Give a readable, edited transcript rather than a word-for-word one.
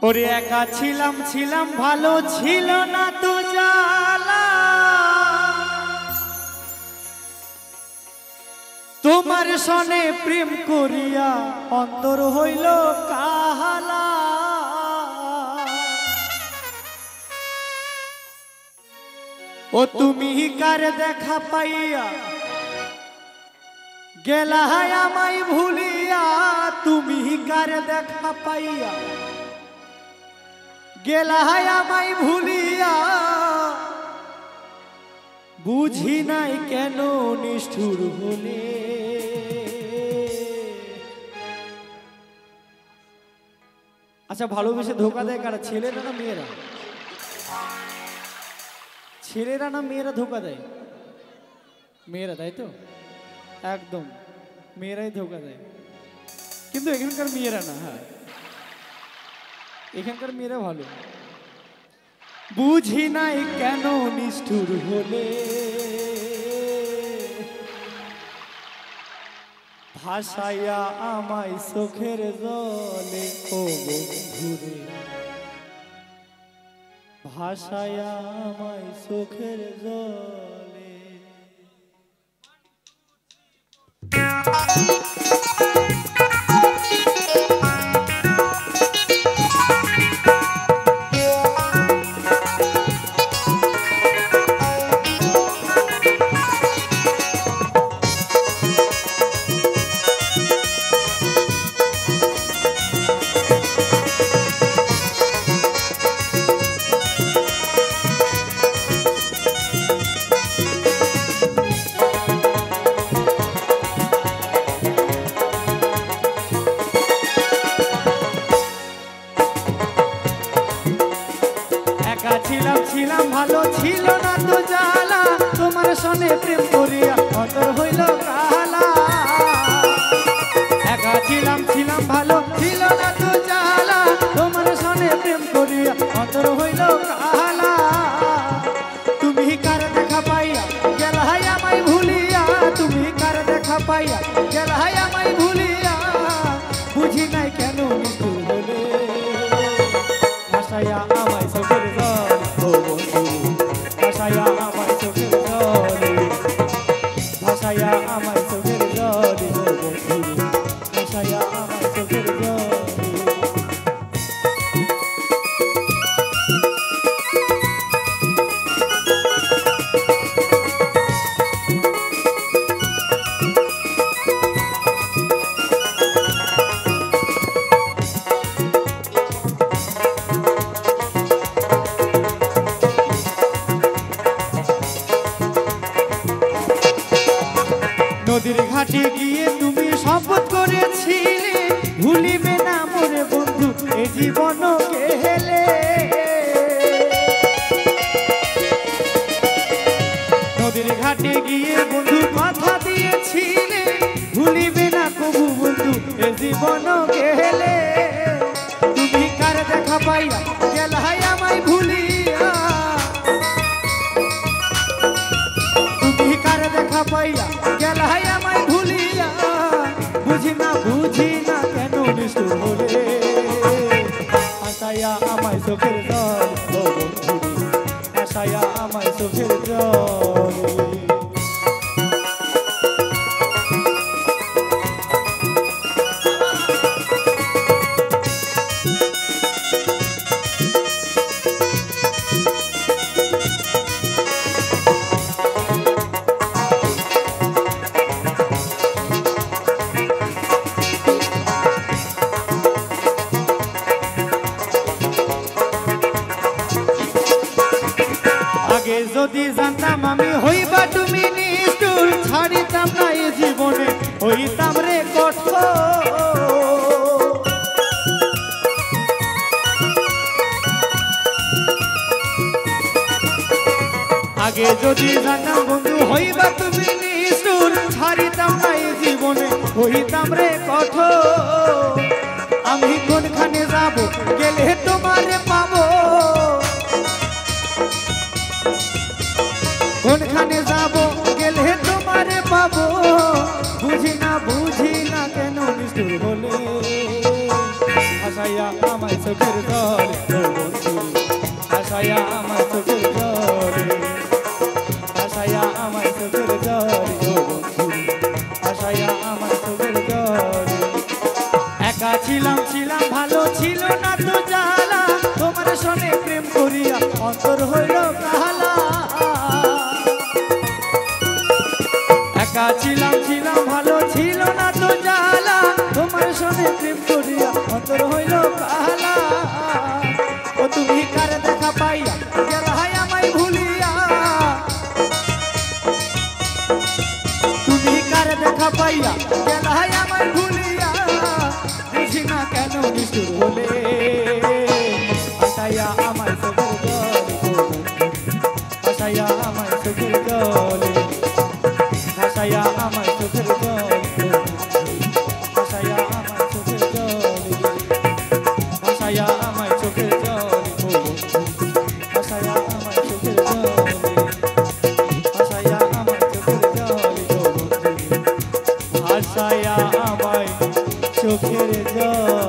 ওরে একা ছিলাম ছিলাম ভালো ছিল না তো জ্বালা, তোমার সনে প্রেম করিয়া অন্তর হইল কাহালা। ও তুমি কার দেখা পাইয়া গেলা আমায় ভুলিয়া, তুমি কার দেখা পাইয়া গেলা আমায় ভুলিয়া, বুঝি নাই কেন নিষ্ঠুর হলে। আচ্ছা ভালোবেসে ধোকা দেয় কারা, ছেলেরা না মেয়েরা? ছেলেরা না মেয়েরা ধোকা দেয়? মেয়েরা, তাই তো? একদম মেয়েরাই ধোকা দেয়, কিন্তু এখানকার মেয়েরা না। হ্যাঁ, এখানকার মেয়েরা ভালো। বুঝি নাই কেন নিষ্ঠুর হলে, ভাসাইয়া আমায় চোখের জলে। ও বন্ধুরে, ভাসাইয়া আমায় চোখের জলে। ছিলাম ছিলাম ভালো ছিল না তো জ্বালা, তোমার সনে প্রেম করিয়া অন্তর হইল কালা। একা ছিলাম ছিলাম ভালো ছিল না তো জ্বালা, তোমার সনে প্রেম করিয়া অন্তর হইল কালা। তুমি কার দেখা পাইয়া গেলা আমায় ভুলিয়া, তুমি কার দেখা পাইয়া গেলা আমায় ভুলিয়া, বুঝি নাই কেন নিষ্ঠুর হলে, ভাসাইয়া আমায় চোখের জল। ভাসাইয়া আমায় চোখের জলে, ভাসাইয়া আমায় চোখের জলে, ভাসাইয়া আমায় চোখের জলে। নদীর ঘাটে গিয়ে তুমি শপথ করেছিলে, ভুলিবে না মোরে বন্ধু এ জীবন গেলে। নদীর ঘাটে গিয়ে বন্ধু কথা দিয়েছিলে, ভুলিবে না কবু বন্ধু এ জীবন গেলে। তুমি কার দেখা পাইয়া গেলা আমায় ভুলিয়া, তুমি কার দেখা পাইয়া গেলা আমায় ভুলিয়া, বুঝি না কেন নিষ্ঠুর হলে, ভাসাইয়া আমায় চোখের জল। ও বন্ধুরে, ভাসাইয়া আমায় চোখের জল। আগে যদি জানতাম আমি হইবা তুমি নিষ্ঠুর, ছাড়িতাম না এই জীবনে হইতাম রে কঠোর। আগে যদি জানতাম বন্ধু হইবা তুমি নিষ্ঠুর, ছাড়িতাম না এই জীবনে হইতাম রে কঠোর। আমি কোনখানে যাব গেলে তোমারে পাবো, কোনখানে যাব গেলে তোমারে পাবো, বুঝি না কেন নিষ্ঠুর হলে, ভাসাইয়া আমায় চোখের জল ও বন্ধু ভাসাইয়া আমার চোখের জল ভাসাইয়া আমার চোখের জল ও বন্ধু ভাসাইয়া আমার চোখের জল একা ছিলাম ছিলাম ভালো ছিল না তো জ্বালা তোমার সনে প্রেম করিয়া অন্তর হইল কালা একা ছিলাম ছিলাম ভালো ছিল না তো জ্বালা তোমার সনে প্রেম করিয়া অন্তর হইল কালা ও তুমি কার দেখা পাইয়া গেল হাই আমায় ভুলিয়া তুমি কার দেখা পাইয়া গেল হাই আমায় ভুলিয়া বুঝি না কেন নিষ্ঠুর হলে ভাসাইয়া আমায় চোখের জল ভাসাইয়া আমায় চোখের জল ভাসাইয়া আমায় চোখের জল ভাসাইয়া আমায় চোখের জল ভাসাইয়া আমায় চোখের জল ভাসাইয়া আমায় চোখের জল ভাসাইয়া আমায় চোখের জল ভাসাইয়া আমায় চোখের জল।